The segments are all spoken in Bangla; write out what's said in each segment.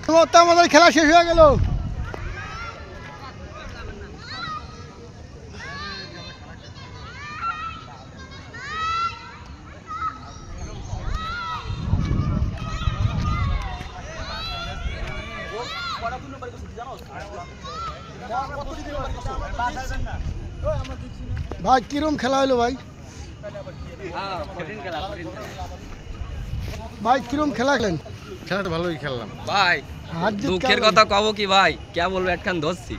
আমাদের খেলা শেষ হয়ে গেল। ভাই কিরম খেলা হলো ভাই? ভাই কিরম খেলা খেলেন? খেলাটা ভালোই খেললাম ভাই। দুঃখের কথা কব কি ভাই, কে বলবো, একখান ধরছি,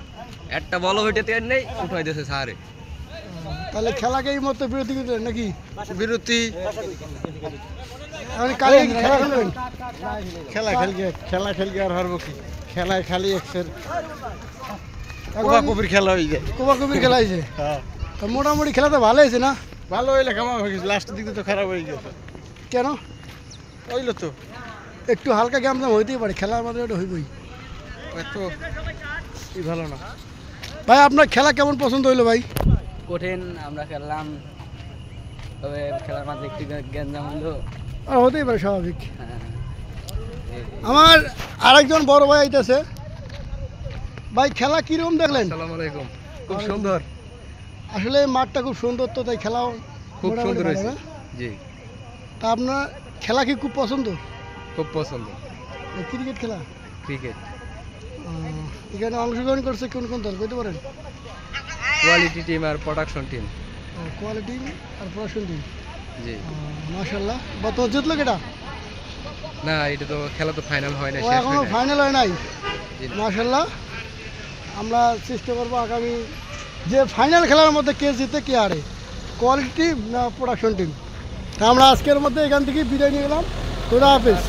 একটা বল হইতে নেই, উঠাই দিয়েছে সারে। তাহলে খেলাকে এই মতো বিরতি দিলেন নাকি? বিরতি কালকে খেলা খেলবেন? খেলা খেলকে আর হারবো কি? খেলায় খালি এক্সের কোপাকুপির খেলা হয়ে যায়। কোপাকুপির খেলা হয়েছে। তা মোটামুটি খেলা তো ভালো হয়েছে না? ভালো হইলে কামা হয়ে গেছে, লাস্টের দিকে তো খারাপ হয়ে গেছে। কেন? হইলো তো একটু হালকা গ্যাম দাম হইতেই পারে, খেলার মধ্যে ওটা হইবই। এত ভালো না ভাই আপনার খেলা কেমন পছন্দ হইলো ভাই? কঠিন আমরা খেললাম, তবে খেলার মাঝে একটু গ্যাঞ্জাম হলো। আর হতেই পারে, স্বাভাবিক। আমার আরেকজন বড় ভাই আইতেছে। ভাই খেলা কিরকম দেখলেন? আসসালামু আলাইকুম। খুব সুন্দর, আসলে মাঠটা খুব সুন্দর, তো তাই খেলাও খুব সুন্দর হয়েছে। জি, তা আপনার খেলা কি খুব পছন্দ? খুব পছন্দ। ক্রিকেট খেলা? ক্রিকেট। এখানে অংশগ্রহণ করছে কোন কোন দল বলতে পারেন? কোয়ালিটি টিম আর প্রোডাকশন টিম। কোয়ালিটি আর প্রোডাকশন টিম। জি, মাশাআল্লাহ। বর্তমান জিতলো কেটা? না এটা তো খেলা তো ফাইনাল হয় না, এখনো ফাইনাল হয় নাই। জি, মাশাআল্লাহ। আমরা চেষ্টা করবো আগামী যে ফাইনাল খেলার মধ্যে কে জিতে কে হারে, কোয়ালিটি টিম না প্রোডাকশন টিম। তা আমরা আজকের মধ্যে এখান থেকে বিদায় নিয়ে গেলাম। খুদা হাফেজ।